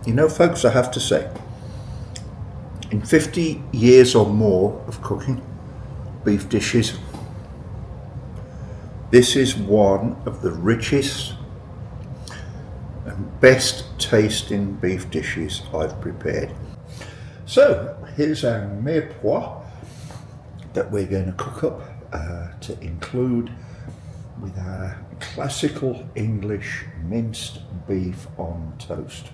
You know, folks, I have to say, in 50 years or more of cooking beef dishes, this is one of the richest and best tasting beef dishes I've prepared. So here's our mirepoix that we're going to cook up to include with our classical English minced beef on toast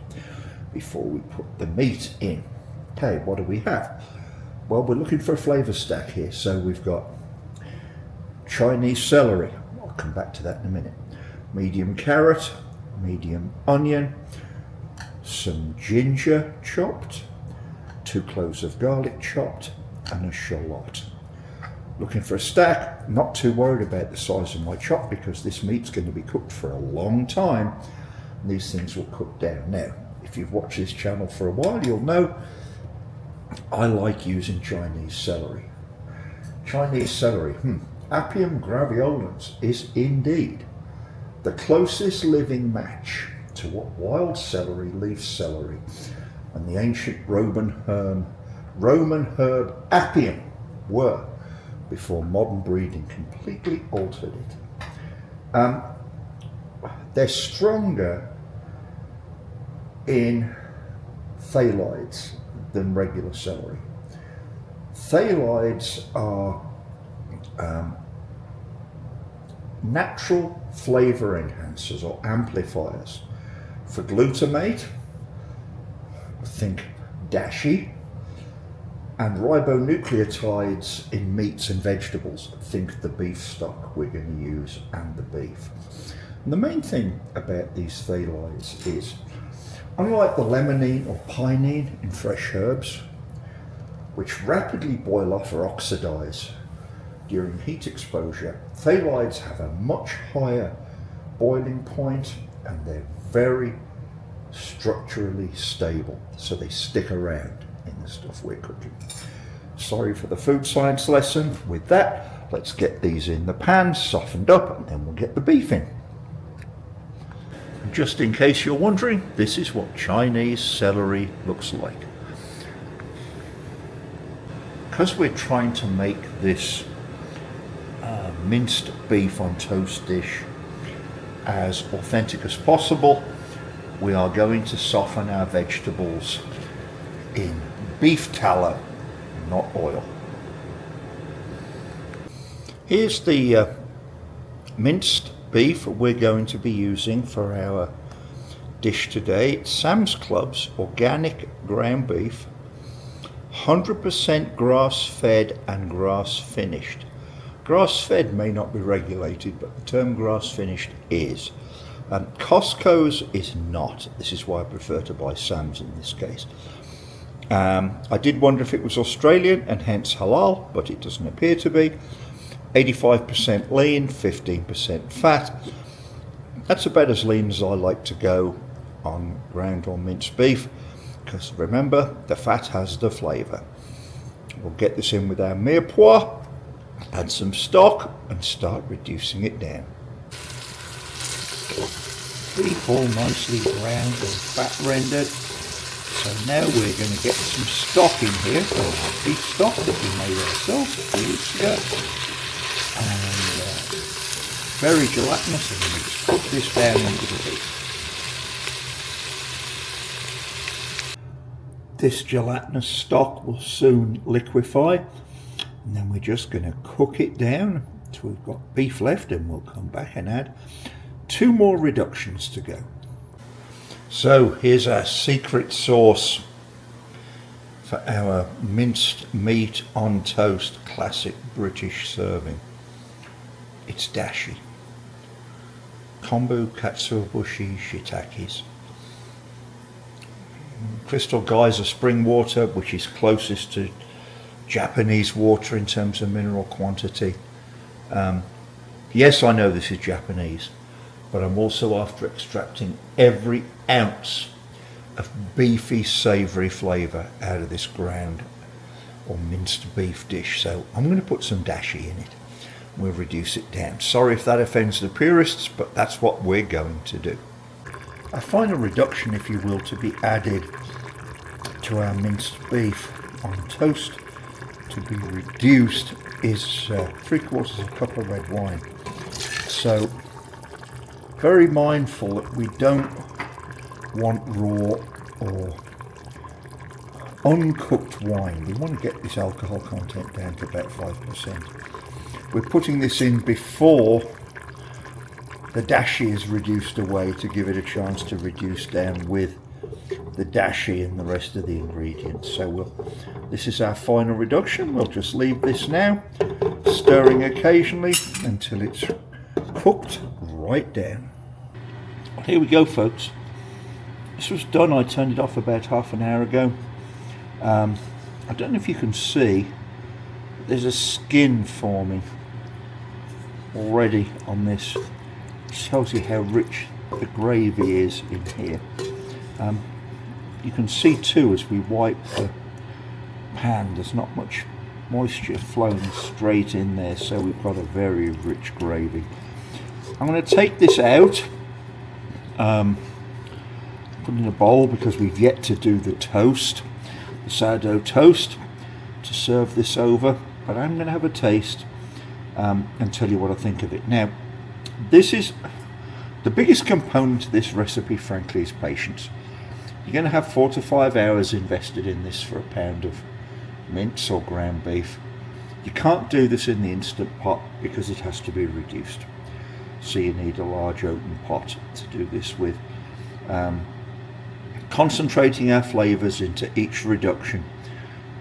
before we put the meat in. Okay, what do we have? Well, we're looking for a flavour stack here. So we've got Chinese celery, I'll come back to that in a minute, medium carrot, medium onion, some ginger chopped, 2 cloves of garlic chopped, and a shallot. Looking for a stack, not too worried about the size of my chop because this meat's going to be cooked for a long time and these things will cook down. Now, if you've watched this channel for a while, you'll know I like using Chinese celery. Chinese celery, Apium graveolens is indeed the closest living match to what wild celery, leaf celery, and the ancient Roman herb Apium were before modern breeding completely altered it. They're stronger in phthalides than regular celery. Phthalides are natural flavor enhancers or amplifiers for glutamate, think dashi, and ribonucleotides in meats and vegetables, think the beef stock we're going to use and the beef. And the main thing about these phthalides is, unlike the limonene or pinene in fresh herbs, which rapidly boil off or oxidize during heat exposure, phthalides have a much higher boiling point and they're very structurally stable, so they stick around in the stuff we're cooking. Sorry for the food science lesson. With that, let's get these in the pan, softened up, and then we'll get the beef in. Just in case you're wondering, this is what Chinese celery looks like. Because we're trying to make this minced beef on toast dish as authentic as possible, we are going to soften our vegetables in beef tallow, not oil. Here's the minced beef we're going to be using for our dish today. It's Sam's Club's organic ground beef, 100% grass-fed and grass-finished. Grass-fed may not be regulated, but the term grass-finished is. Costco's is not. This is why I prefer to buy Sam's in this case. I did wonder if it was Australian and hence halal, but it doesn't appear to be. 85% lean, 15% fat. That's about as lean as I like to go on ground or minced beef, because remember, the fat has the flavour. We'll get this in with our mirepoix, add some stock and start reducing it down. Beef all nicely browned and fat rendered. So now we're going to get some stock in here from our beef stock that we made ourselves a few weeks ago. And very gelatinous, and we just put this down into the beef. This gelatinous stock will soon liquefy, and then we're just going to cook it down until we've got beef left, and we'll come back and add 2 more reductions to go. So here's our secret sauce for our minced meat on toast classic British serving. It's dashi, kombu, katsuobushi, shiitakes, crystal geyser spring water, which is closest to Japanese water in terms of mineral quantity. Yes, I know this is Japanese, but I'm also after extracting every ounce of beefy, savoury flavour out of this ground or minced beef dish. So I'm going to put some dashi in it. We'll reduce it down. Sorry if that offends the purists, but that's what we're going to do. A final reduction, if you will, to be added to our minced beef on toast to be reduced is 3/4 cup of red wine. So very mindful that we don't want raw or uncooked wine. We want to get this alcohol content down to about 5%. We're putting this in before the dashi is reduced away to give it a chance to reduce down with the dashi and the rest of the ingredients. So this is our final reduction. We'll just leave this now, stirring occasionally until it's cooked right down. Here we go, folks. This was done. I turned it off about half an hour ago. I don't know if you can see, there's a skin forming already on this. It tells you how rich the gravy is in here. You can see too, as we wipe the pan, there's not much moisture flowing straight in there, so we've got a very rich gravy. I'm going to take this out, put it in a bowl because we've yet to do the toast, the sourdough toast, to serve this over, but I'm going to have a taste and tell you what I think of it. Now, this is the biggest component of this recipe, frankly, is patience. You're going to have 4 to 5 hours invested in this for a pound of mince or ground beef. You can't do this in the instant pot because it has to be reduced. So you need a large open pot to do this with. Concentrating our flavours into each reduction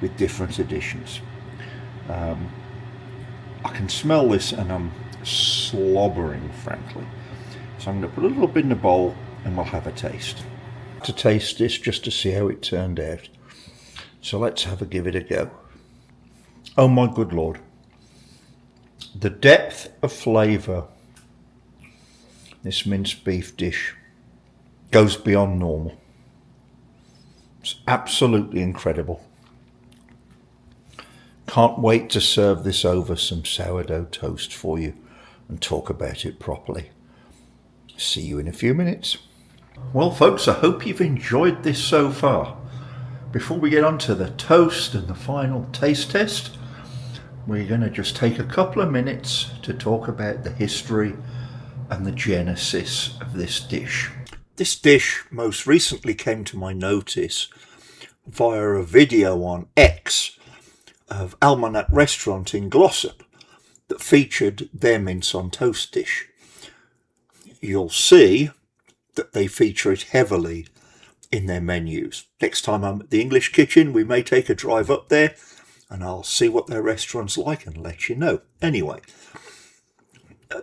with different additions. I can smell this and I'm slobbering, frankly. So I'm going to put a little bit in a bowl and we'll have a taste. To taste this just to see how it turned out. So let's give it a go. Oh my good Lord. The depth of flavour this minced beef dish goes beyond normal. It's absolutely incredible. Can't wait to serve this over some sourdough toast for you and talk about it properly. See you in a few minutes. Well, folks, I hope you've enjoyed this so far. Before we get on to the toast and the final taste test, we're going to just take a couple of minutes to talk about the history and the genesis of this dish. This dish most recently came to my notice via a video on X of Almanac Restaurant in Glossop that featured their mince on toast dish. You'll see that they feature it heavily in their menus. Next time I'm at the English Kitchen, we may take a drive up there and I'll see what their restaurant's like and let you know. Anyway,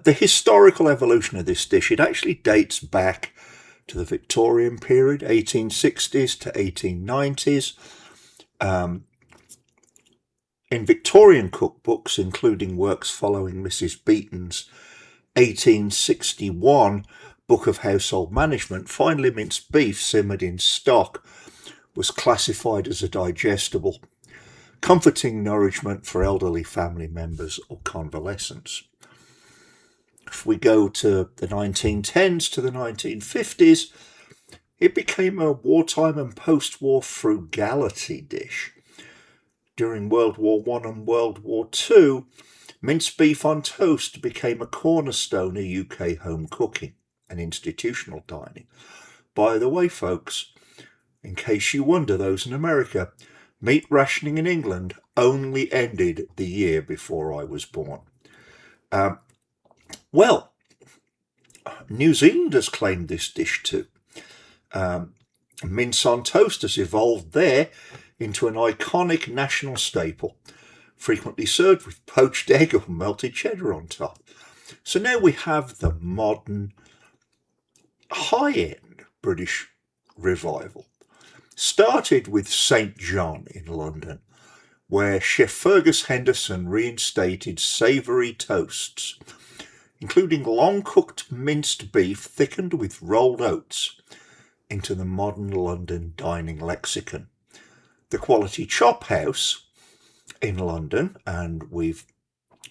the historical evolution of this dish, it actually dates back to the Victorian period, 1860s to 1890s. In Victorian cookbooks, including works following Mrs. Beeton's 1861 Book of Household Management, finely minced beef simmered in stock was classified as a digestible, comforting nourishment for elderly family members or convalescents. If we go to the 1910s to the 1950s, it became a wartime and post-war frugality dish. During World War I and World War II, minced beef on toast became a cornerstone of UK home cooking and institutional dining. By the way, folks, in case you wonder, those in America, meat rationing in England only ended the year before I was born. Well, New Zealanders claimed this dish too. Mince on toast has evolved there into an iconic national staple, frequently served with poached egg or melted cheddar on top. So now we have the modern, high-end British revival. Started with St. John in London, where Chef Fergus Henderson reinstated savoury toasts, including long-cooked minced beef thickened with rolled oats, into the modern London dining lexicon. The Quality Chop House in London, and we've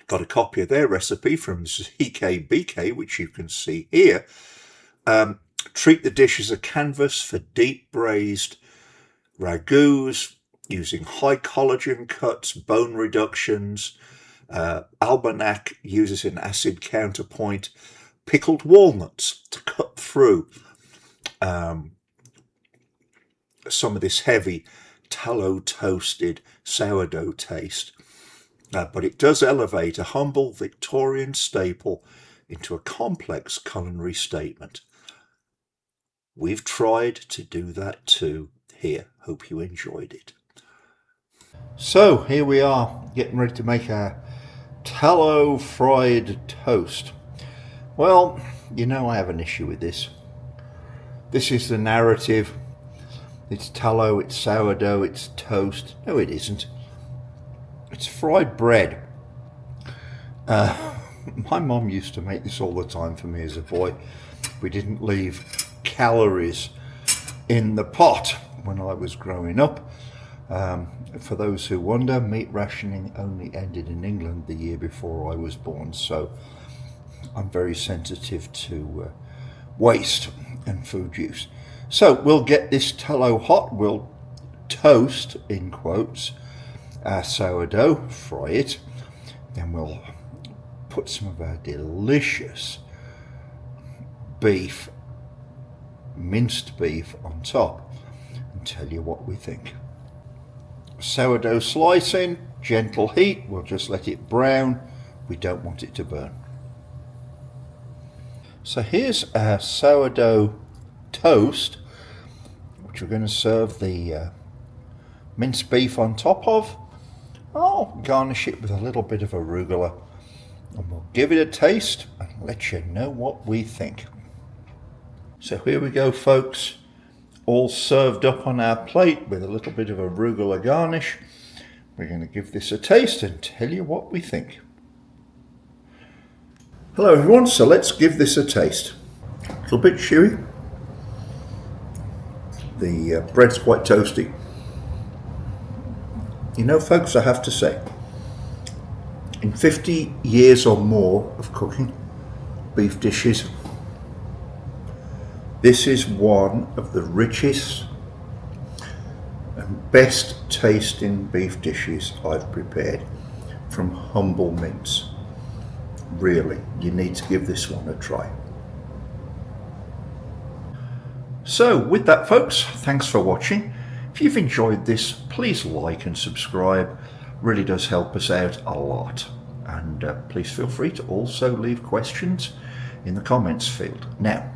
got a copy of their recipe from ZKBK, which you can see here, Treat the dish as a canvas for deep braised ragouts using high collagen cuts, bone reductions. Almanac uses an acid counterpoint, pickled walnuts to cut through some of this heavy tallow toasted sourdough taste. But it does elevate a humble Victorian staple into a complex culinary statement. We've tried to do that too here. Hope you enjoyed it. So here we are, getting ready to make our tallow fried toast. Well, you know I have an issue with this. This is the narrative. It's tallow, it's sourdough, it's toast. No, it isn't. It's fried bread. My mum used to make this all the time for me as a boy. We didn't leave calories in the pot when I was growing up. For those who wonder, meat rationing only ended in England the year before I was born, so I'm very sensitive to waste and food use. So we'll get this tallow hot, we'll toast, in quotes, our sourdough, fry it, then we'll put some of our delicious beef, minced beef on top and tell you what we think. Sourdough slicing, gentle heat, we'll just let it brown, we don't want it to burn. So here's our sourdough toast, which we're going to serve the minced beef on top of. I'll garnish it with a little bit of arugula and we'll give it a taste and let you know what we think. So here we go, folks, all served up on our plate with a little bit of arugula garnish. We're going to give this a taste and tell you what we think. Hello everyone, so let's give this a taste. A little bit chewy. The bread's quite toasty. You know, folks, I have to say, in 50 years or more of cooking beef dishes, this is one of the richest and best tasting beef dishes I've prepared from humble Mince. Really, you need to give this one a try. So with that, folks, thanks for watching. If you've enjoyed this, please like and subscribe. Really does help us out a lot. And please feel free to also leave questions in the comments field. Now,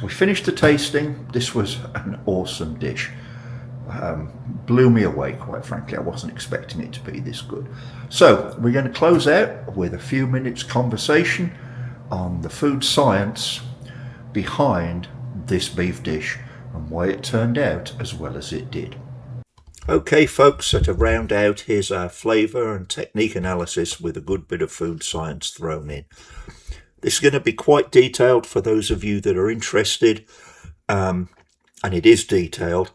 we finished the tasting. This was an awesome dish. Blew me away, quite frankly. I wasn't expecting it to be this good. So we're going to close out with a few minutes conversation on the food science behind this beef dish and why it turned out as well as it did. Okay, folks, so to round out, here's our flavour and technique analysis with a good bit of food science thrown in. This is going to be quite detailed for those of you that are interested, and it is detailed.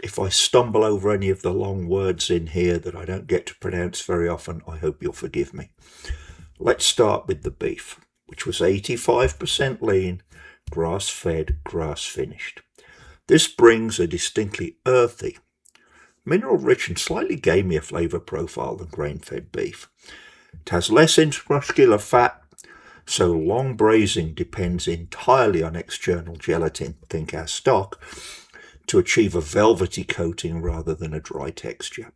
If I stumble over any of the long words in here that I don't get to pronounce very often, I hope you'll forgive me. Let's start with the beef, which was 85% lean, grass-fed, grass-finished. This brings a distinctly earthy, mineral-rich and slightly gamier flavour profile than grain-fed beef. It has less intramuscular fat, so long braising depends entirely on external gelatin, think our stock, to achieve a velvety coating rather than a dry texture.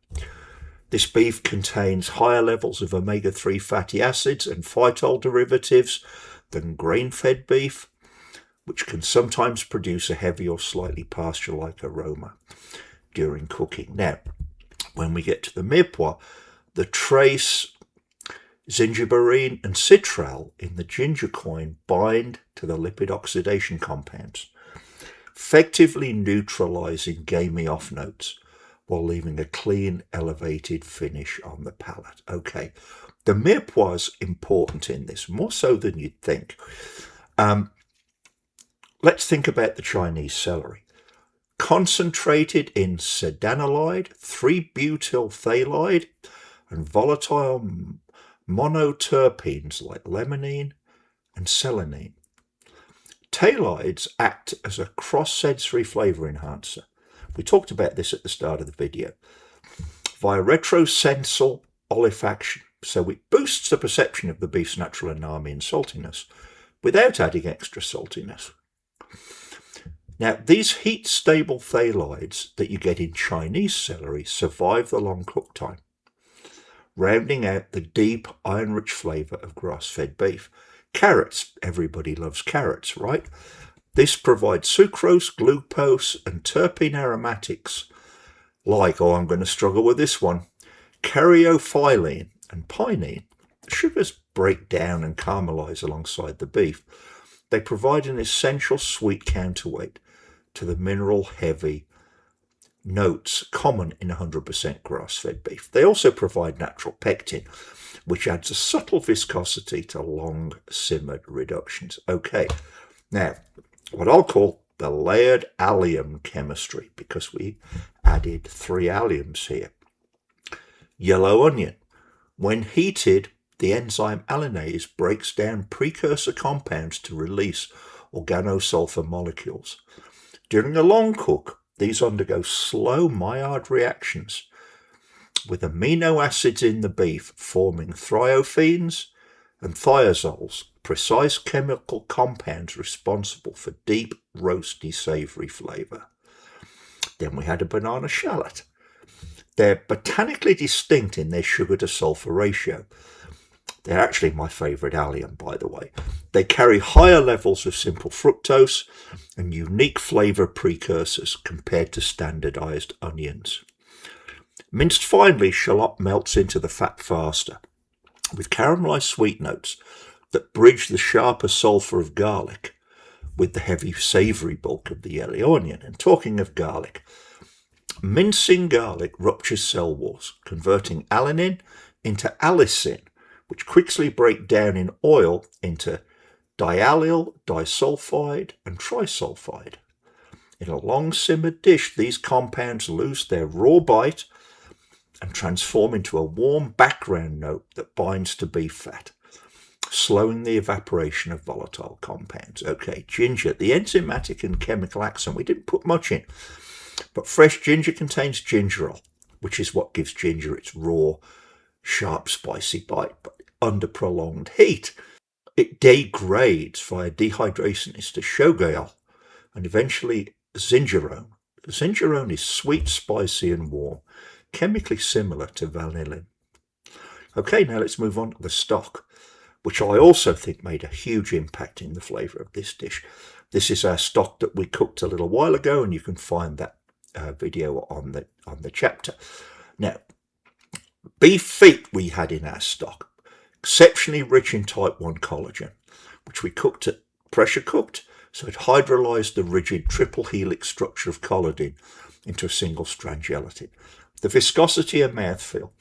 This beef contains higher levels of omega-3 fatty acids and phytol derivatives than grain-fed beef, which can sometimes produce a heavy or slightly pasture-like aroma during cooking. Now, when we get to the mirepoix, the trace, zingiberine and citral in the ginger coin bind to the lipid oxidation compounds, effectively neutralizing gamey off notes while leaving a clean, elevated finish on the palate. Okay, the mirepoix is important in this, more so than you'd think. Let's think about the Chinese celery. Concentrated in sedanolide, 3-butyl phthalate, and volatile monoterpenes like limonene and celanine. Phthalides act as a cross-sensory flavour enhancer. We talked about this at the start of the video. Via retrosensal olfaction, so it boosts the perception of the beef's natural umami and saltiness without adding extra saltiness. Now, these heat-stable phthalides that you get in Chinese celery survive the long cook time, rounding out the deep, iron-rich flavour of grass-fed beef. Carrots, everybody loves carrots, right? This provides sucrose, glucose, and terpene aromatics like, oh, I'm going to struggle with this one, caryophyllene and pinene. The sugars break down and caramelise alongside the beef. They provide an essential sweet counterweight to the mineral-heavy notes common in 100% grass-fed beef. They also provide natural pectin, which adds a subtle viscosity to long-simmered reductions. Okay, now, what I'll call the layered allium chemistry, because we added 3 alliums here. Yellow onion. When heated, the enzyme allinase breaks down precursor compounds to release organosulfur molecules. During a long cook, these undergo slow Maillard reactions with amino acids in the beef forming thiophene and thiazoles, precise chemical compounds responsible for deep, roasty, savoury flavour. Then we had a banana shallot. They're botanically distinct in their sugar to sulphur ratio. They're actually my favourite allium, by the way. They carry higher levels of simple fructose and unique flavour precursors compared to standardised onions. Minced finely, shallot melts into the fat faster, with caramelised sweet notes that bridge the sharper sulphur of garlic with the heavy savoury bulk of the yellow onion. And talking of garlic, mincing garlic ruptures cell walls, converting alanine into allicin, which quickly break down in oil into diallyl, disulfide, and trisulfide. In a long-simmered dish, these compounds lose their raw bite and transform into a warm background note that binds to beef fat, slowing the evaporation of volatile compounds. Okay, ginger, the enzymatic and chemical accent, we didn't put much in, but fresh ginger contains gingerol, which is what gives ginger its raw, sharp, spicy bite, but under prolonged heat, it degrades via dehydration to shogaol and eventually zingerone. Zingerone is sweet, spicy, and warm, chemically similar to vanillin. Okay, now let's move on to the stock, which I also think made a huge impact in the flavour of this dish. This is our stock that we cooked a little while ago, and you can find that video on the chapter. Now, beef feet we had in our stock, exceptionally rich in type 1 collagen, which we cooked at pressure cooked, so it hydrolyzed the rigid triple helix structure of collagen into a single strand gelatin. The viscosity and mouthfeel,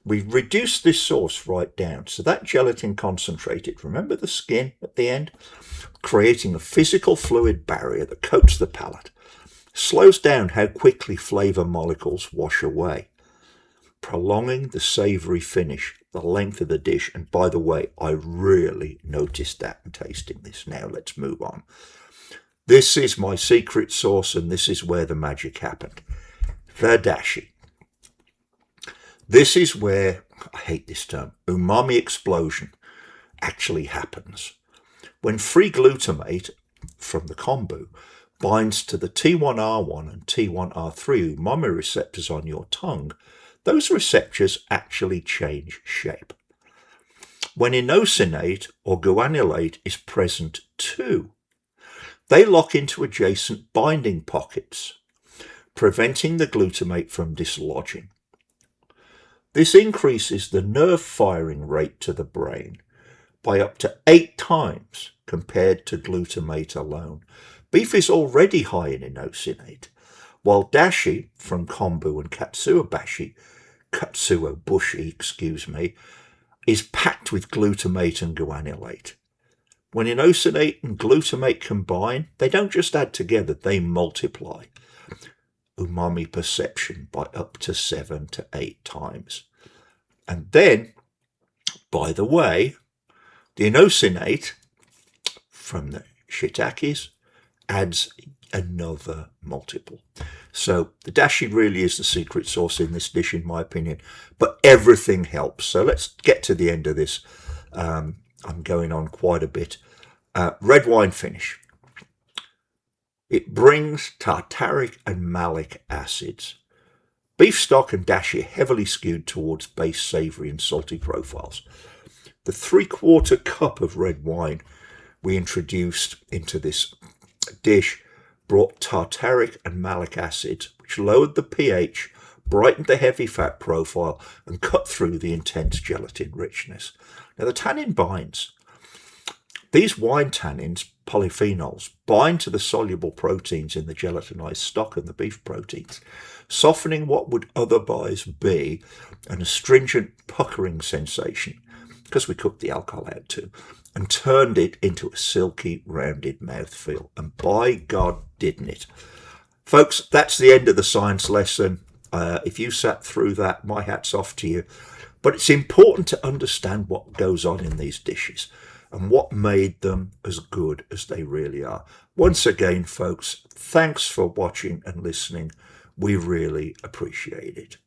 we reduced this sauce right down, so that gelatin concentrated, remember the skin at the end, creating a physical fluid barrier that coats the palate, slows down how quickly flavour molecules wash away, prolonging the savoury finish, the length of the dish. And by the way, I really noticed that in tasting this. Now let's move on. This is my secret sauce, and this is where the magic happened. The dashi. This is where, I hate this term, umami explosion actually happens. When free glutamate from the kombu binds to the T1R1 and T1R3 umami receptors on your tongue, those receptors actually change shape. When inosinate or guanylate is present too, they lock into adjacent binding pockets, preventing the glutamate from dislodging. This increases the nerve firing rate to the brain by up to 8 times compared to glutamate alone. Beef is already high in inosinate, while dashi from kombu and katsuo bushi, is packed with glutamate and guanylate. When inosinate and glutamate combine, they don't just add together, they multiply umami perception by up to 7 to 8 times. And then, by the way, the inosinate from the shiitakes adds another multiple. So the dashi really is the secret sauce in this dish, in my opinion, but everything helps. So let's get to the end of this. I'm going on quite a bit. Red wine finish. It brings tartaric and malic acids. Beef stock and dashi are heavily skewed towards base savoury and salty profiles. The 3/4 cup of red wine we introduced into this dish brought tartaric and malic acids, which lowered the pH, brightened the heavy fat profile, and cut through the intense gelatin richness. Now the tannin binds. These wine tannins, polyphenols, bind to the soluble proteins in the gelatinized stock and the beef proteins, softening what would otherwise be an astringent puckering sensation, because we cooked the alcohol out too, and turned it into a silky, rounded mouthfeel. And by God, didn't it? Folks, that's the end of the science lesson. If you sat through that, my hat's off to you. But it's important to understand what goes on in these dishes and what made them as good as they really are. Once again, folks, thanks for watching and listening. We really appreciate it.